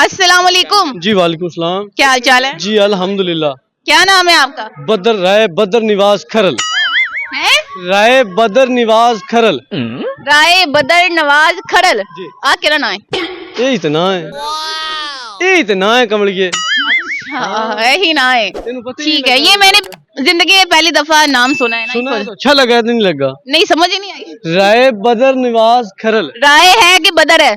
अस्सलाम वालेकुम। जी वालेकुम सलाम। क्या हाल चाल है? जी अल्हम्दुलिल्लाह। क्या नाम है आपका? बदर राय बदर निवाज खरल। है राय बदर निवाज खरल। राय बदर नवाज खरल। जी। आ केड़ा नाम है? ये इतना है, ये इतना है कमलिए। है ही ना है। ठीक है, ये मैंने जिंदगी में पहली दफा नाम सुना है ना। सुना है तो अच्छा लगा या नहीं लगा? नहीं समझ ही नहीं आई। राय बदर निवाज खरल। राय है कि बदर है?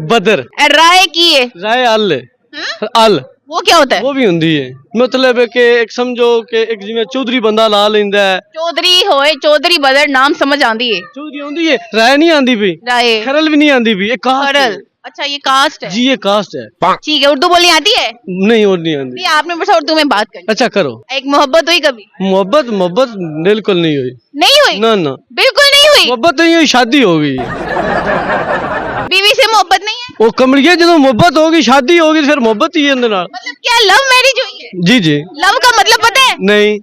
बदर राय की है। राय अल है। हाँ? अल वो क्या होता है? वो भी हुंदी है, मतलब है कि एक समझो कि एक जिवें चौधरी बंदा ला लेंदा है। चौधरी होए चौधरी बदर नाम समझ आंदी है। चौधरी आंदी है, राय नहीं आंदी भी, राय खरल भी नहीं आंदी भी। एक कास्ट खरल। है। अच्छा ये कास्ट है। जी ये कास्ट है। ठीक है, उर्दू बोलनी आती है? नहीं और नहीं आंदी। नहीं आपने बस उर्दू में बात करनी। अच्छा करो। एक मोहब्बत हुई कभी? मोहब्बत मोहब्बत बिल्कुल नहीं हुई। नहीं हुई? ना ना बिल्कुल नहीं हुई। मोहब्बत नहीं हुई, शादी हो गई। बीवी से मोहब्बत नहीं है? वो कमलिए जो मोहब्बत होगी शादी होगी फिर मोहब्बत ही है अंदर नाल। मतलब क्या लव मैरिज हुई है? जी जी लव का मतलब पता है? नहीं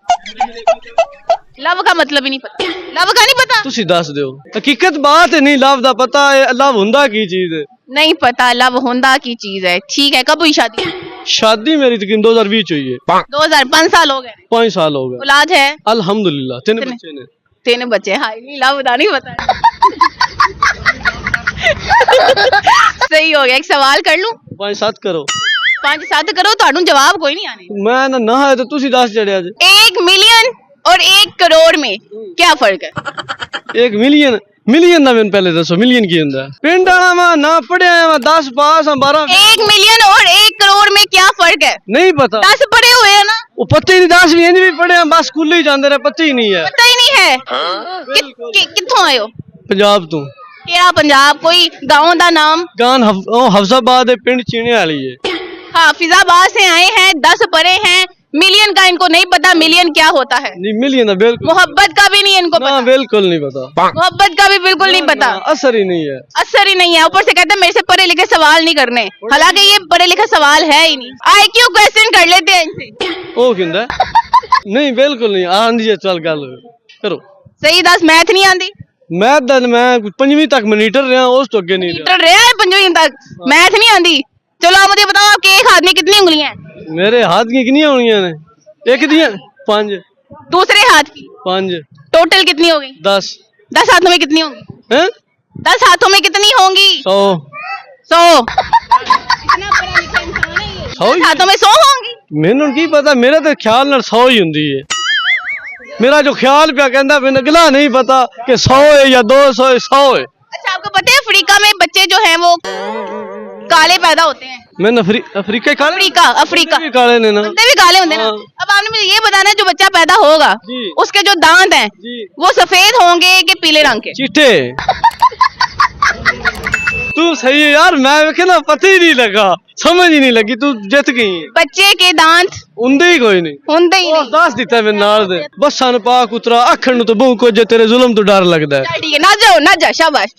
लव का मतलब ही नहीं पता। लव का नहीं पता? तुसी दस दियो, हकीकत बात है नहीं। लव दा पता है, लव हुंदा की चीज है। नहीं पता लव होंदा की चीज है। ठीक है, कब हुई शादी? शादी मेरी तकरीबन 2020 हुई है। 2005 साल हो गए। 5 साल हो गए औलाद है? अल्हम्दुलिल्लाह। 3 कितने? बच्चे ने। 3 बच्चे। हाय नहीं लव दा नहीं पता। सही हो गया। एक सवाल कर लूं? 5-7 करो। 5-7 करो तो जवाब कोई नहीं आने। मैं ना है तो तुसी दस जड़िया जे। 1 मिलियन और 1 करोड़ में क्या फर्क है? 1 मिलियन मिलियन ना मैंने पहले दसो मिलियन की हुंदा। पिंड आना मैं ना पढ़िया मैं 10 पास 12। 1 मिलियन और 1 करोड़ में क्या फर्क है? नहीं पता। 10 पढ़े हुए हैं ना? वो पता ही नहीं, 10 भी इंज भी पढ़े हैं, बस स्कूल ही जाते रहे, पता ही नहीं है। पता ही नहीं है। कित्थों आए हो? पंजाब तू। केड़ा पंजाब? कोई गांव दा नाम? गान हफ्जाबाद है, पिंड चीने वाली है। हाफिजाबाद से आए हैं, 10 पढ़े हैं। मिलियन का इनको नहीं पता मिलियन क्या होता है। नहीं मिलियन ना बिल्कुल। मोहब्बत का भी नहीं इनको ना पता। बिल्कुल नहीं पता। मोहब्बत का भी बिल्कुल नहीं पता। ना, असर ही नहीं है। असर ही नहीं है। ऊपर से कहते हैं मेरे से पढ़े लिखे सवाल नहीं करने, हालांकि ये पढ़े लिखे सवाल है ही नहीं। IQ क्वेश्चन कर लेते हैं इनसे। ओ किंदा नहीं बिल्कुल नहीं आंदी है। चल गल करो। सही दस। मैथ नहीं आंदी? मैथ दा मैं 5वीं तक मॉनिटर रहा, उस तो अगे नहीं रहा। मीटर रहा है 5वीं तक, मैथ नहीं आंदी। चलो आप मुझे बताओ आपके एक हाथ में कितनी उंगलियां हैं? मेरे हाथ की कितनी होनियां ने? एक दियां 5 दूसरे हाथ की 5 टोटल कितनी होगी? 10 10 हाथों में कितनी होंगी? हैं 10 हाथों में कितनी होंगी? 100 100। इतना पढ़ा लिखा इंसान है ये। 100 10 हाथों में 100 होंगी? मैनू की पता, मेरा तो ख्याल नाल 100 ही हुंदी है। मेरा जो ख्याल पिया कहंदा मैनू अगला नहीं पता कि 100 है या 200 है, 100 है। अच्छा आपको पता है अफ्रीका में बच्चे जो हैं वो काले पैदा होते हैं? मैंने अफ्रीका काले अफ्रीका भी काले ने ना। बंदे भी काले होंगे ना। हाँ। अब आपने मुझे ये बताना है जो बच्चा पैदा होगा जी। उसके जो दांत हैं जी वो सफेद होंगे कि पीले रंग के? चिट्टे। तू सही है यार, मैं वेखे ना पता ही नहीं लगा, समझ ही नहीं लगी, तू जित गई। बच्चे के दांत उंदे ही कोई नहीं होंगे ही नहीं। दस दिता मैं नाल दे बस सन पाक उतरा आखण नु तो बहु कुछ तेरे जुल्म तो डर लगदा है। चल ठीक है, ना जाओ शाबाश।